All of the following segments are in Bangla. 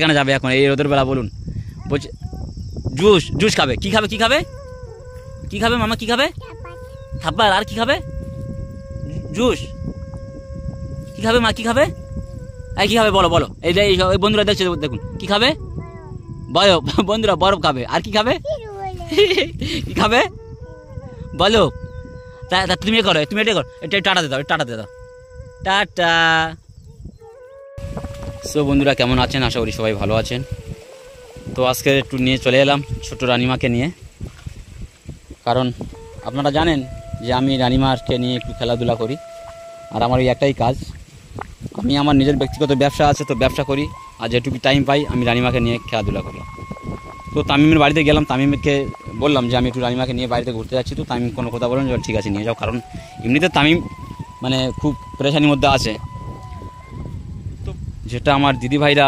এখানে যাবে এখন এই রোদের বেলা? বলুন। বলছে জুস, জুস খাবে। কি খাবে, কি খাবে, কি খাবে মামা, কি খাবে? খাবার। আর কি খাবে? জুস। কি খাবে মা, কি খাবে? এই কি খাবে বলো, বলো। এই বন্ধুরা দেখছে, দেখুন কি খাবে বলো বন্ধুরা, বরফ খাবে। আর কি খাবে, কি খাবে বলো? তা তুমি করো, তুমি এটা করো, এটা টাটা দিয়ে দাও, টাটা দিয়ে দাও, টাটা। সো বন্ধুরা কেমন আছেন? আশা করি সবাই ভালো আছেন। তো আজকে একটু নিয়ে চলে এলাম ছোট রানিমাকে নিয়ে, কারণ আপনারা জানেন যে আমি রানিমাকে নিয়ে একটু খেলাধুলা করি। আর আমার ওই একটাই কাজ, আমি আমার নিজের ব্যক্তিগত ব্যবসা আছে, তো ব্যবসা করি, আর যেটুকু টাইম পাই আমি রানিমাকে নিয়ে খেলাধুলা করি। তো তামিমের বাড়িতে গেলাম, তামিমকে বললাম যে আমি একটু রানিমাকে নিয়ে বাড়িতে ঘুরতে যাচ্ছি। তো তামিম কোনো কথা বললেন যে ঠিক আছে নিয়ে যাও, কারণ এমনিতে তামিম মানে খুব পরেশানির মধ্যে আছে। তো যেটা আমার দিদি ভাইরা,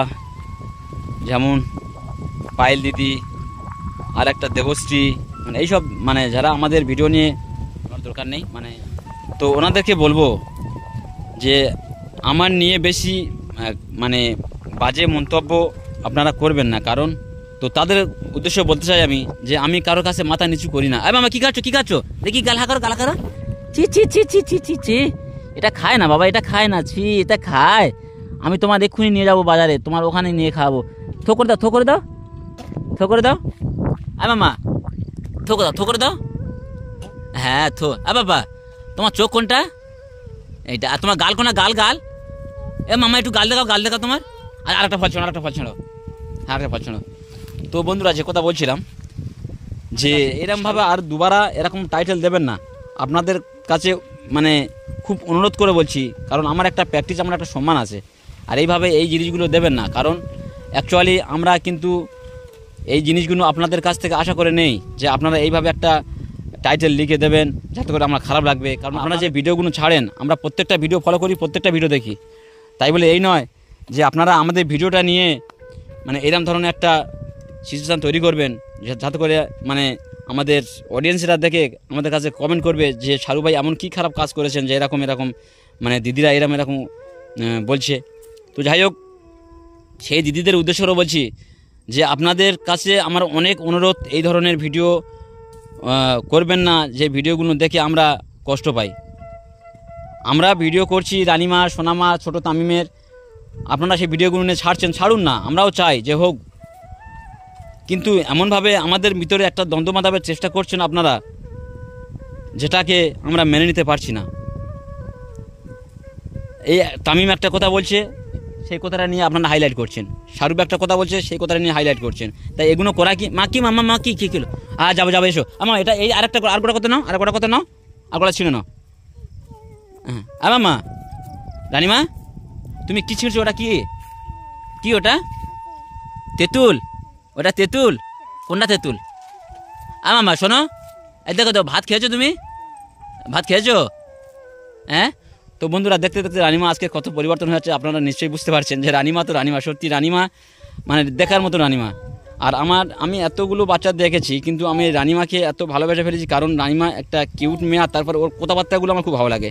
যেমন পায়েল দিদি আর একটা দেবশ্রী, মানে এইসব মানে যারা আমাদের ভিডিও নিয়ে দরকার নেই মানে, তো ওনাদেরকে বলবো যে আমার নিয়ে বেশি মানে বাজে মন্তব্য আপনারা করবেন না। কারণ তো তাদের উদ্দেশ্যে বলতে চাই আমি যে আমি কারোর কাছে মাথা নিচু করি না। মামা কি খাচ্ছ, কি খাচ্ছ? দেখি গালা করো, গালা করো। ছি ছি ছি ছি ছি ছি ছি, এটা খায় না বাবা, এটা খায় না, ছি এটা খায়। আমি তোমার এক্ষুনি নিয়ে যাবো বাজারে, তোমার ওখানে নিয়ে খাওয়াবো। থো করে দাও, থো করে দাও, থো করে দাও। মামা থো করে দাও, থো করে দাও। হ্যাঁ থো। বাবা তোমার চোখ কোনটা? এইটা। আর তোমার গাল কোনটা? গাল, গাল। মামা একটু গাল দেখাও, গাল দেখাও তোমার। আর আরেকটা ফল ছেড়ো, আরেকটা ফল ছেড়ো, হ্যাঁ আরেকটা ফল ছেড়ো। তো বন্ধুরা যে কথা বলছিলাম যে এরকমভাবে আর দুবারা এরকম টাইটেল দেবেন না। আপনাদের কাছে মানে খুব অনুরোধ করে বলছি, কারণ আমার একটা প্র্যাকটিস, আমার একটা সম্মান আছে। আর এইভাবে এই জিনিসগুলো দেবেন না, কারণ অ্যাকচুয়ালি আমরা কিন্তু এই জিনিসগুলো আপনাদের কাছ থেকে আশা করে নেই যে আপনারা এইভাবে একটা টাইটেল লিখে দেবেন যাতে করে আমার খারাপ লাগবে। কারণ আপনারা যে ভিডিওগুলো ছাড়েন, আমরা প্রত্যেকটা ভিডিও ফলো করি, প্রত্যেকটা ভিডিও দেখি। তাই বলে এই নয় যে আপনারা আমাদের ভিডিওটা নিয়ে মানে এরকম ধরনের একটা সিচুয়েশান তৈরি করবেন যাতে করে মানে আমাদের অডিয়েন্সরা দেখে আমাদের কাছে কমেন্ট করবে যে শাহরুখ ভাই এমন কী খারাপ কাজ করেছেন যে এরকম এরকম মানে দিদিরা এরকম বলছে। তো যাই হোক, সেই দিদিদের উদ্দেশ্যেও বলছি যে আপনাদের কাছে আমার অনেক অনুরোধ, এই ধরনের ভিডিও করবেন না যে ভিডিওগুলো দেখে আমরা কষ্ট পাই। আমরা ভিডিও করছি রানিমা, সোনামা, ছোটো তামিমের, আপনারা সেই ভিডিওগুলো নিয়ে ছাড়ছেন, ছাড়ুন না, আমরাও চাই যে হোক। কিন্তু এমনভাবে আমাদের ভিতরে একটা দ্বন্দ্ব বাঁধাবার চেষ্টা করছেন আপনারা, যেটাকে আমরা মেনে নিতে পারছি না। এই তামিম একটা কথা বলছে, সেই কথাটা নিয়ে আপনারা হাইলাইট করছেন। শাহরুখ একটা কথা বলছে, সেই কথাটা নিয়ে হাইলাইট করছেন। তাই এগুলো করা কি মা, কি মামা, মা কি কী কিলো? যাবো যাবো, এসো আমার এটা এই আরেকটা, আর গোটা কথা নাও, আর গোটা কথা নাও, আর গোটা ছিঁড়ে নাও। হ্যাঁ মামা, রানিমা তুমি কি ছিঁড়ছো? ওটা কি, কি ওটা? তেঁতুল? ওটা তেঁতুল? কোনটা তেঁতুল? মামা শোনো, এই দেখো তো, ভাত খেয়েছো তুমি? ভাত খেয়েছো? হ্যাঁ। তো বন্ধুরা দেখতে দেখতে রানিমা আজকে কত পরিবর্তন হয়েছে আপনারা নিশ্চয়ই বুঝতে পারছেন যে রানিমা তো রানিমা, সত্যি রানিমা মানে দেখার মতো রানিমা। আর আমি এতগুলো বাচ্চা দেখেছি, কিন্তু আমি রানিমাকে এত ভালোবেসে ফেলেছি কারণ রানিমা একটা কিউট মেয়ে। আর তারপর ওর কথাবার্তাগুলো আমার খুব ভালো লাগে,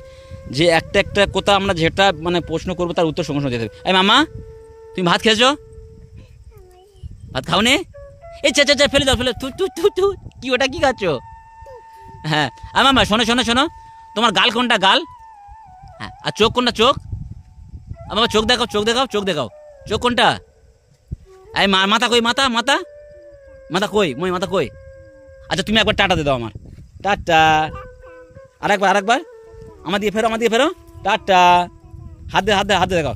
যে একটা একটা কথা আমরা যেটা মানে প্রশ্ন করবো তার উত্তর সঙ্গে সঙ্গে দিতে হবে। এই মামা তুমি ভাত খেয়েছো? ভাত খাও নে? এই চা চা চা, ফেলে দাও, ফেলে। তু তু তু তু, কি ওটা কি খাচ্ছ? হ্যাঁ মামা শোনো শোনো শোনো, তোমার গাল কোনটা? গাল। হ্যাঁ। আর চোখ কোনটা? চোখ। বাবা চোখ দেখাও, চোখ দেখাও, চোখ দেখাও, চোখ কোনটা? এই মাথা কই? মাথা, মাথা, মাথা কই? মই মাথা কই? আচ্ছা তুমি একবার টাটা দিয়ে দাও আমার, টাটা। আরেকবার, আরেকবার আমার দিয়ে ফেরো, আমার দিয়ে ফেরো, টাটা। হাত দিয়ে, হাত দিয়ে, হাত দিয়ে দেখাও।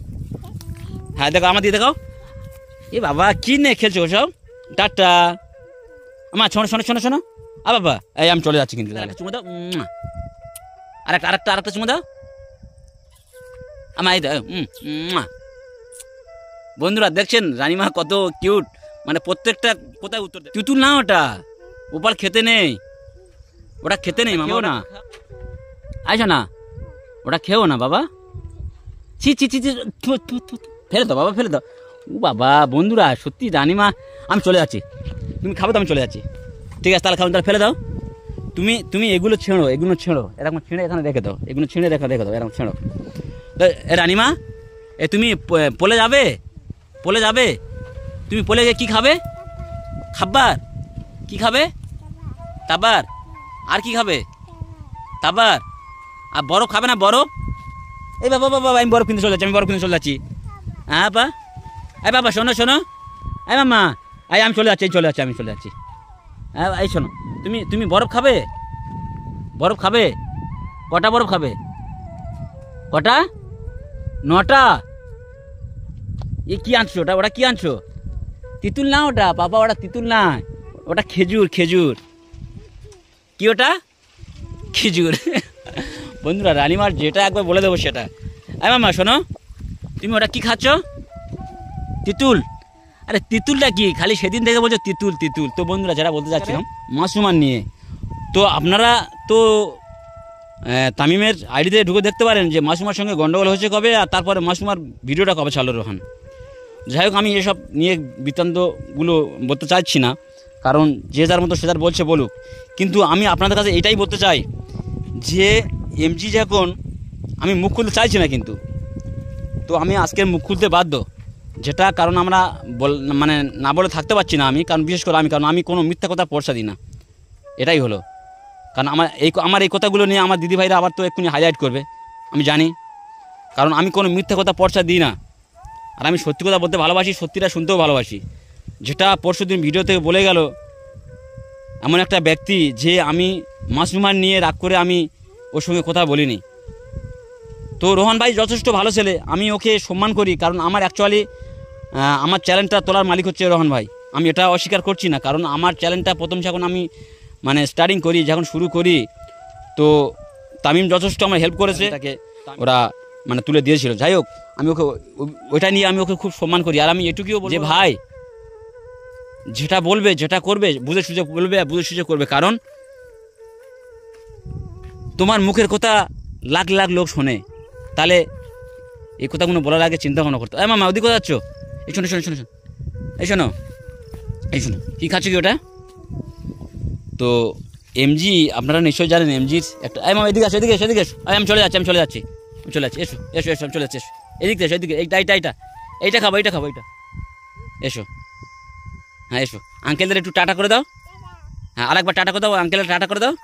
হ্যাঁ দেখো, আমার দিয়ে দেখাও। এ বাবা কি নিয়ে খেলছো ওসব? টাটা। আমার শোনো শোনো শোনো শোনো, বাবা এই আমি চলে যাচ্ছি কিন্তু। চুমো দাও, আরেকটা আরেকটা আরেকটা চুমো দাও আমার। এই বন্ধুরা দেখছেন রানিমা কত কিউট, মানে প্রত্যেকটা কোথায় উত্তর দেয়। তুতুল না ওটা, ওপাল খেতে নেই, ওটা খেতে নেই মামা না। আইসো না, ওটা খেও না বাবা। ছি ছি ছি, ফেলে দাও বাবা, ফেলে দাও। ও বাবা বন্ধুরা সত্যি রানিমা, আমি চলে যাচ্ছি। তুমি খাবো তো আমি চলে যাচ্ছি। ঠিক আছে তাহলে খাবো, তাহলে ফেলে দাও। তুমি এগুলো ছেঁড়ো, এগুলো ছেঁড়ো, এরকম ছেঁড়ে এখানে রেখে দাও, এগুলো ছেঁড়ে রেখে দাও, এরকম ছেঁড়ো। রানিমা তুমি পলে যাবে? পলে যাবে? তুমি পড়ে গিয়ে কী খাবে? খাবার কি খাবে? তাবার। আর কি খাবে? তাবার। আর বরফ খাবে না? বরফ? এই বাবা বাবা আমি বরফ কিনতে চলে যাচ্ছি, আমি বরফ কিনতে চলে যাচ্ছি। হ্যাঁ বাবা, এই বাবা শোনো শোনো, এই মামা, এই আমি চলে যাচ্ছি, আমি চলে যাচ্ছি। হ্যাঁ এই শোনো, তুমি তুমি বরফ খাবে? বরফ খাবে? কটা বরফ খাবে? কটা? 9টা। এ কি আনছো? ওটা কি আনছো? তিতুল না ওটা বাবা, ওটা তিতুল না, ওটা খেজুর। খেজুর কি ওটা? খেজুর। বন্ধুরা রানিমার যেটা একবার বলে দেবো সেটা। এই মামা শোনো, তুমি ওটা কি খাচ্ছ? তিতুল। আরে তিতুলটা কি? খালি সেদিন থেকে বলছো তিতুল তিতুল। তো বন্ধুরা যারা বলতে চাচ্ছিলাম মাসুমার নিয়ে, তো আপনারা তো তামিমের আইডিতে ঢুকে দেখতে পারেন যে মাসুমার সঙ্গে গন্ডগোল হয়েছে কবে, আর তারপরে মাসুমার ভিডিওটা কবে ছাড়লো রোহান। যাই হোক, আমি এসব নিয়ে বৃত্তান্তগুলো বলতে চাইছি না, কারণ যে যার মতো সে যার বলছে বলুক। কিন্তু আমি আপনাদের কাছে এটাই বলতে চাই যে এমজি যখন, আমি মুখ খুলতে চাইছি না কিন্তু, তো আমি আজকে মুখ খুলতে বাধ্য, যেটা কারণ আমরা মানে না বলে থাকতে পারছি না আমি, কারণ বিশেষ করে কারণ আমি কোনো মিথ্যা কথা পরশা দিই না, এটাই হলো কারণ। আমার এই কথাগুলো নিয়ে আমার দিদিভাইরা আবার তো এক্ষুনি হাইলাইট করবে, আমি জানি, কারণ আমি কোনো মিথ্যা কথা পরশা দিই না। আর আমি সত্যি কথা বলতে ভালোবাসি, সত্যিটা শুনতেও ভালোবাসি। যেটা পরশুদিন ভিডিও থেকে বলে গেল এমন একটা ব্যক্তি, যে আমি মাসুমার নিয়ে রাগ করে আমি ওর সঙ্গে কথা বলিনি। তো রোহান ভাই যথেষ্ট ভালো ছেলে, আমি ওকে সম্মান করি, কারণ আমার অ্যাকচুয়ালি আমার চ্যানেলটা তোলার মালিক হচ্ছে রোহান ভাই। আমি এটা অস্বীকার করছি না, কারণ আমার চ্যানেলটা প্রথম যখন আমি মানে স্টার্টিং করি, যখন শুরু করি, তো তামিম যথেষ্ট আমার হেল্প করেছে, তাকে ওরা মানে তুলে দিয়েছিল। যাই হোক, আমি ওকে ওইটা নিয়ে আমি ওকে খুব সম্মান করি। আর আমি এটুকুও বলি যে ভাই যেটা বলবে, যেটা করবে, বুঝে সুঝে বলবে, বুঝে সুঝে করবে, কারণ তোমার মুখের কথা লাখ লাখ লোক শোনে, তাহলে এই কথাগুলো বলার আগে চিন্তা ভাবনা করতে। মামা ওদিকে কোথায় যাচ্ছ? এই শোনো শোনো শোনো শোনো, এই শোনো, এই শোনো, কী খাচ্ছ কি ওটা? তো এমজি আপনারা নিশ্চয়ই জানেন এমজির একটা, এই মামা এদিকে আসো, এদিকে এদিকে এসো, আমি চলে যাচ্ছি, আমি চলে যাচ্ছি, এসো এসো এসো, আমি চলে যাচ্ছি, এসো এদিকে এসো, এদিকে এইটা খাবো, এইটা এসো। হ্যাঁ এসো, আঙ্কেলদের একটু টাটা করে দাও। হ্যাঁ আরেকবার টাটা করে দাও, আঙ্কেলের টাটা করে দাও।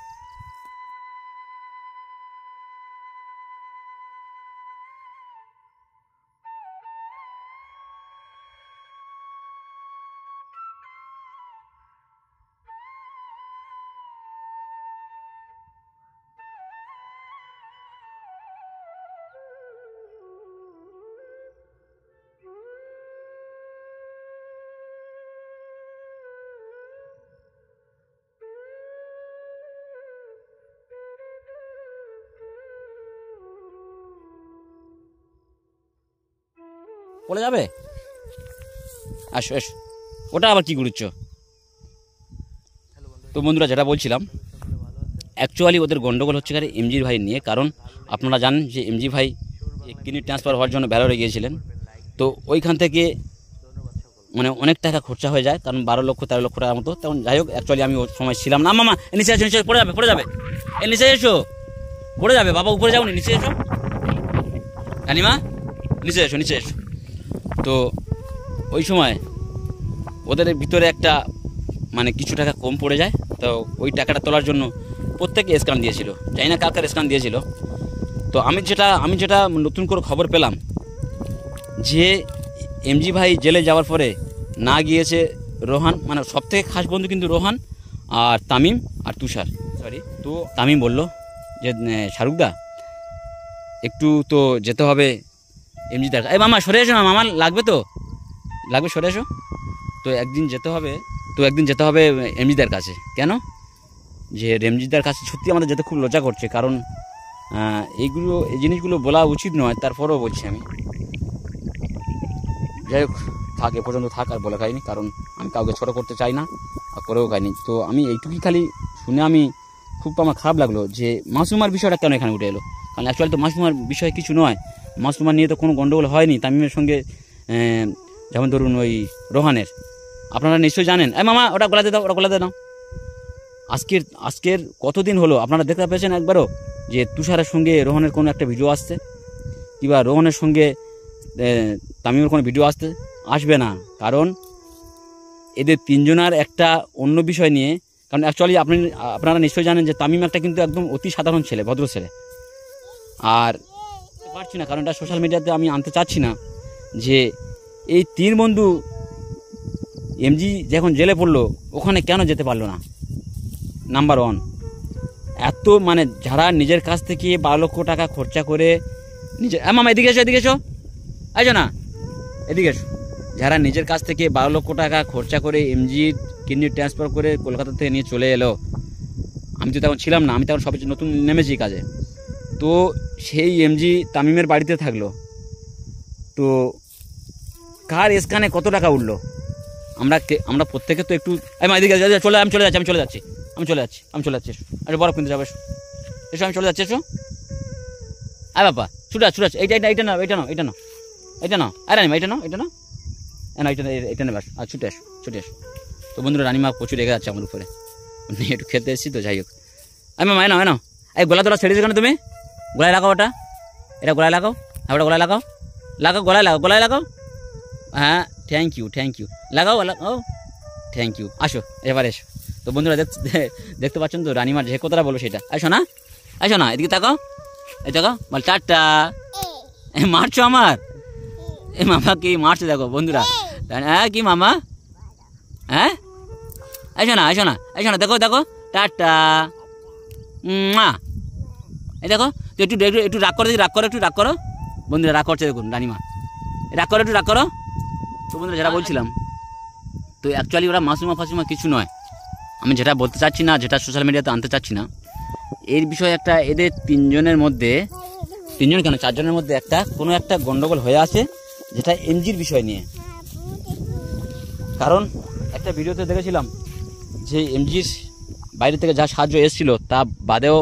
বলে যাবে, আসো এসো, ওটা আবার কি ঘুরছ? তো বন্ধুরা যেটা বলছিলাম, অ্যাকচুয়ালি ওদের গন্ডগোল হচ্ছে কারে এমজির ভাই নিয়ে, কারণ আপনারা জানেন যে এমজি ভাই কিডনি ট্রান্সফার হওয়ার জন্য ব্যালোরে গিয়েছিলেন। তো ওইখান থেকে মানে অনেক টাকা খরচা হয়ে যায়, কারণ 12 লক্ষ 13 লক্ষ টাকার মতো। তখন যাই হোক, অ্যাকচুয়ালি আমি ওই সময় ছিলাম না। মামা নিচে আসো, নিচে পড়ে যাবে, এ নিচে এসো, পড়ে যাবে বাবা, উপরে যাও, নিচে এসো, রানিমা নিচে এসো। তো ওই সময় ওদের ভিতরে একটা মানে কিছু টাকা কম পড়ে যায়, তো ওই টাকাটা তোলার জন্য প্রত্যেকে স্ক্যান দিয়েছিল, জানি না কার স্ক্যান দিয়েছিল। তো আমি যেটা নতুন করে খবর পেলাম যে এমজি ভাই জেলে যাওয়ার পরে না গিয়েছে রোহান, মানে সব থেকে খাস বন্ধু কিন্তু রোহান আর তামিম আর তুষার, তো তামিম বলল যে শাহরুখদা একটু তো যেতে হবে এমজি দার। এই মামা সরে এসো, মামা লাগবে সরে এসো। তো একদিন যেতে হবে এমজিদার কাছে। কেন? যে এমজিদার কাছে সত্যি আমাদের যেতে খুব লজ্জা করছে, কারণ এই জিনিসগুলো বলা উচিত নয়, তারপরেও বলছি আমি। যাই হোক, থাক, এ পর্যন্ত থাক, আর বলে খাইনি, কারণ আমি কাউকে ছোটো করতে চাই না, আর করেও খাইনি। তো আমি এইটুকুই খালি শুনে আমি খুব আমার খারাপ লাগলো যে মাসুমার বিষয়টা কেন এখানে উঠে এলো। কারণ অ্যাকচুয়ালি তো মাসুমার বিষয় কিছু নয়, মাসুমার নিয়ে তো কোনো গন্ডগোল হয়নি তামিমের সঙ্গে, যেমন ধরুন ওই রোহানের, আপনারা নিশ্চয়ই জানেন। মামা ওটা গলাতে দাও। আজকের কতদিন হলো আপনারা দেখতে পেয়েছেন একবারও যে তুষারের সঙ্গে রোহানের কোনো একটা ভিডিও আসছে, কিংবা রোহানের সঙ্গে তামিমের কোনো ভিডিও আসবে না, কারণ এদের তিনজনের একটা অন্য বিষয় নিয়ে, কারণ অ্যাকচুয়ালি আপনারা নিশ্চয়ই জানেন যে তামিম একটা কিন্তু একদম অতি সাধারণ ছেলে, ভদ্র ছেলে। আর পারছি না, কারণ এটা সোশ্যাল মিডিয়াতে আমি আনতে চাচ্ছি না যে এই তিন বন্ধু এমজি যখন জেলে পড়লো ওখানে কেন যেতে পারলো না। নাম্বার ওয়ান, এত মানে যারা নিজের কাছ থেকে 12 লক্ষ টাকা খরচা করে নিজে, মামা এদিকে এসো, এদিকে এসো, আইসো না, এদিকে এসো। যারা নিজের কাছ থেকে 12 লক্ষ টাকা খরচা করে এমজির কিডনি ট্রান্সফার করে কলকাতা থেকে নিয়ে চলে এলো, আমি তো তখন ছিলাম না, আমি তখন সবচেয়ে নতুন নেমেছি কাজে। তো সেই এমজি তামিমের বাড়িতে থাকলো, তো কার স্ক্যানে কত টাকা উঠলো আমরা প্রত্যেকে তো একটু, এদিকে চলে, আমি চলে যাচ্ছি আরে বরফ কিনতে যাবো, এসো আমি চলে যাচ্ছি, এসো। আয় বাবা ছুটে এইটা নাও আরে রানিমা এইটা নাও এইটা নেবে, আর ছুটে এসো। তো বন্ধুরা রানিমা প্রচুর রেগে যাচ্ছে আমার উপরে, একটু খেতে এসেছি তো, যাই হোক। আমি মামা এনাও এই গোলা তোলা ছেড়েছে কেন তুমি? গলায় লাগাও ওটা, এটা গলায় লাগাও, হ্যাঁ ওটা গলায় লাগাও, গলায় লাগাও, হ্যাঁ থ্যাংক ইউ লাগাও, থ্যাংক ইউ। আসো এবার এসো। তো বন্ধুরা দেখতে পাচ্ছেন তো রানিমার যে কথাটা বলো সেটা। আসো না এদিকে তাকাও, এই তাকাও, বল টাটা। মারছো আমার, এই মামা কি মারছে দেখো বন্ধুরা। হ্যাঁ কি মামা, হ্যাঁ আসো না দেখো টাটা। এই দেখো একটু রাগ করো বন্ধুরা, রাগ করছে দেখুন রানিমা, রাগ করো। তো বন্ধুরা যেটা বলছিলাম, তো অ্যাকচুয়ালি ওরা মাসুমা ফাসুমা কিছু নয়, আমি যেটা বলতে চাচ্ছি না, যেটা সোশ্যাল মিডিয়াতে আনতে চাচ্ছি না, এর বিষয়ে একটা এদের তিনজনের মধ্যে, তিনজন কেন 4 জনের মধ্যে কোনো একটা গন্ডগোল হয়ে আছে, যেটা এমজির বিষয় নিয়ে। কারণ একটা ভিডিওতে দেখেছিলাম যে এমজির বাইরে থেকে যা সাহায্য এসেছিল তা বাদেও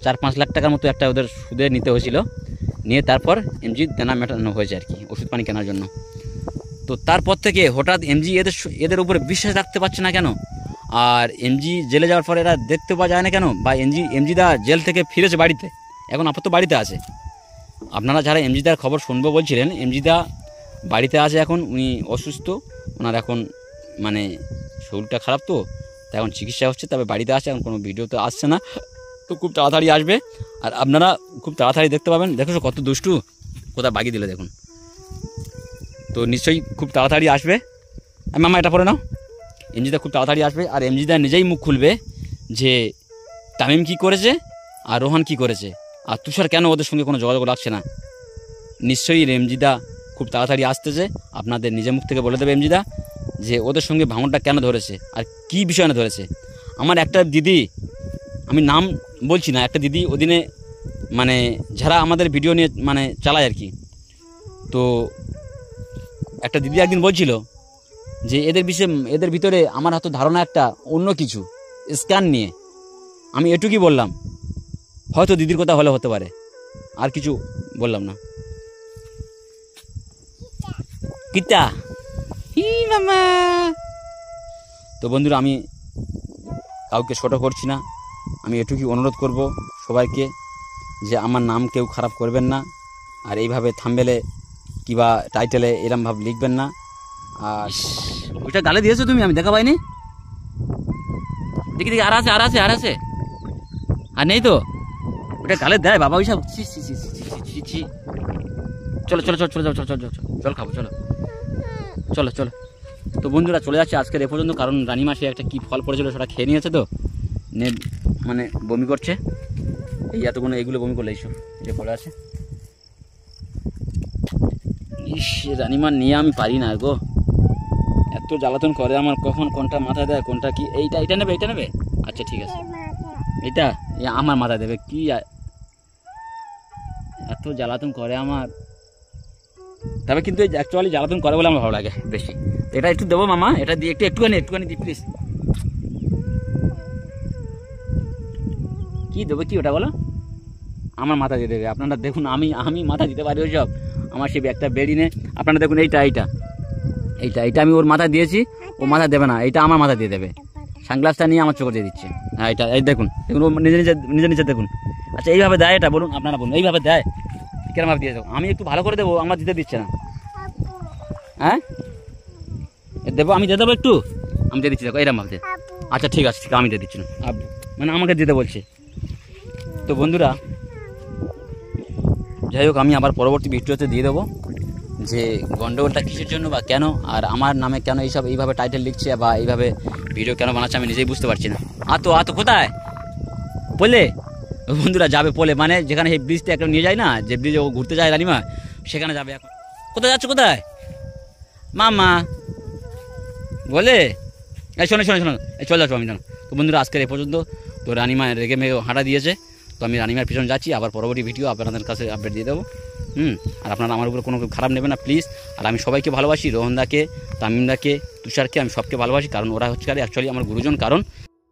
4-5 লাখ টাকার মতো একটা ওদের সুদে নিতে হয়েছিল, নিয়ে তারপর এমজি দেনা মেটানো হয়েছে আর কি, ওষুধ পানি কেনার জন্য। তো তারপর থেকে হঠাৎ এমজি এদের উপরে বিশ্বাস রাখতে পারছে না কেন, আর এমজি জেলে যাওয়ার পর এরা দেখতে পাওয়া যায় না কেন, বা এমজিদা জেল থেকে ফিরেছে বাড়িতে, এখন আপাতত বাড়িতে আছে। আপনারা যারা এমজিদার খবর শুনবো বলছিলেন, এমজিদা বাড়িতে আছে এখন, উনি অসুস্থ, ওনার এখন মানে শরীরটা খারাপ, তো এখন চিকিৎসা হচ্ছে, তবে বাড়িতে আছে, এখন কোনো ভিডিও তো আসছে না, তো খুব তাড়াতাড়ি আসবে, আর আপনারা খুব তাড়াতাড়ি দেখতে পাবেন। দেখো কত দুষ্টু, কোথায় বাগিয়ে দিলে দেখুন। তো নিশ্চয়ই খুব তাড়াতাড়ি আসবে। মামা এটা পরে নাও। এমজিদা খুব তাড়াতাড়ি আসবে, আর এমজিদা নিজেই মুখ খুলবে যে তামিম কি করেছে আর রোহান কি করেছে, আর তুষার কেন ওদের সঙ্গে কোনো যোগাযোগ রাখছে না। নিশ্চয়ই এমজিদা খুব তাড়াতাড়ি আসতেছে, আপনাদের নিজের মুখ থেকে বলে দেবে এমজিদা যে ওদের সঙ্গে ভাঙনটা কেন ধরেছে আর কি বিষয় না ধরেছে। আমার একটা দিদি, আমি নাম বলছি না, একটা দিদি ওদিনে মানে যারা আমাদের ভিডিও নিয়ে মানে চালায় আর কি, তো একটা দিদি একদিন বলছিল যে এদের ভিতরে আমার হয়তো ধারণা একটা অন্য কিছু স্ক্যান নিয়ে। আমি এটুকুই বললাম, হয়তো দিদির কথা হলে হতে পারে, আর কিছু বললাম না। কিতা মামা। তো বন্ধুরা আমি কাউকে ছোট করছি না, আমি এটুকুই অনুরোধ করব সবাইকে যে আমার নাম কেউ খারাপ করবেন না, আর এইভাবে থাম্বনেলে কিবা টাইটেলে এরমভাবে লিখবেন না। আর ওইটা গালে দিয়েছো তুমি, আমি দেখা পাইনি, দেখি আর আছে আর নেই তো, ওটা গালে দেয় বাবা ওইসব। চলো জল খাবো, চলো। তো বন্ধুরা চলে যাচ্ছে আজকের এ পর্যন্ত, কারণ রানিমা সে একটা কি ফল পড়েছিল সেটা খেয়ে নিয়েছে, তো মানে বমি করছে, এই এতগুলো এইগুলো বমি করলে এইসব যে পড়ে আছে। ইস রানিমা নিয়ে আমি পারি না গো, এত জ্বালাতন করে আমার, কখন কোনটা মাথায় দেয় কোনটা কি। এইটা নেবে, আচ্ছা ঠিক আছে, এটা আমার মাথায় দেবে কি, এত জ্বালাতন করে আমার। তবে কিন্তু অ্যাকচুয়ালি জ্বালাতন করে বলে আমার ভালো লাগে বেশি। এটা একটু দেবো মামা, এটা দিয়ে একটুখানি দিই প্লিজ। কি দেবো, কি ওটা বলো, আমার মাথা দিয়ে দেবে। আপনারা দেখুন আমি মাথা দিতে পারি ওইসব, আমার সেই একটা বেড়ি নে। আপনারা দেখুন এইটা আমি ওর মাথা দিয়েছি, ও মাথা দেবে না, এইটা আমার মাথা দিয়ে দেবে। সানগ্লাসটা নিয়ে আমার চোখে দিয়ে দিচ্ছে। হ্যাঁ এই দেখুন ও নিজে দেখুন। আচ্ছা এইভাবে দেয় এটা, বলুন আপনারা বলুন, এইভাবে দেয় কেন ভাবে দিয়ে দেবো? আমি একটু ভালো করে দেবো, আমার দিতে দিচ্ছে না। হ্যাঁ দেবো, আমি দিয়ে দেবো একটু, আমি দিয়ে দিচ্ছি, দেখো এরম ভাবতে। আচ্ছা ঠিক আছে, ঠিক আছে, আমি দিয়ে দিচ্ছি না, আব্বু মানে আমাকে দিতে বলছে। তো বন্ধুরা যাই হোক, আমি আবার পরবর্তী ভিডিওতে দিয়ে দেবো যে গন্ডগোলটা কিসের জন্য বা কেন, আর আমার নামে কেন এইভাবে টাইটেল লিখছে বা এইভাবে ভিডিও কেন বানাচ্ছে আমি নিজেই বুঝতে পারছি না। আতো কোথায় বলে বন্ধুরা যাবে পোলে, মানে যেখানে সেই ব্রিজটা একটা নিয়ে যায় না, যে ব্রিজে ও ঘুরতে যায় রানিমা, সেখানে যাবে এখন। কোথায় যাচ্ছ, কোথায় মামা বলে? এই শোনো, এই চলে যাচ্ছ, আমি জানো। তো বন্ধুরা আজকের এই পর্যন্ত। তো রানিমা রেগে মেগে হাঁটা দিয়েছে, তো আমি রানিমার পিছনে যাচ্ছি, আবার পরবর্তী ভিডিও আপনাদের কাছে আপডেট দিয়ে দেবো। আর আপনারা আমার উপরে কোনো খারাপ নেবেন না প্লিজ। আর আমি সবাইকে ভালোবাসি, রোহনদাকে, তামিমদাকে, তুষারকে, আমি সবকে ভালোবাসি, কারণ ওরা হচ্ছে অ্যাকচুয়ালি আমার গুরুজন। কারণ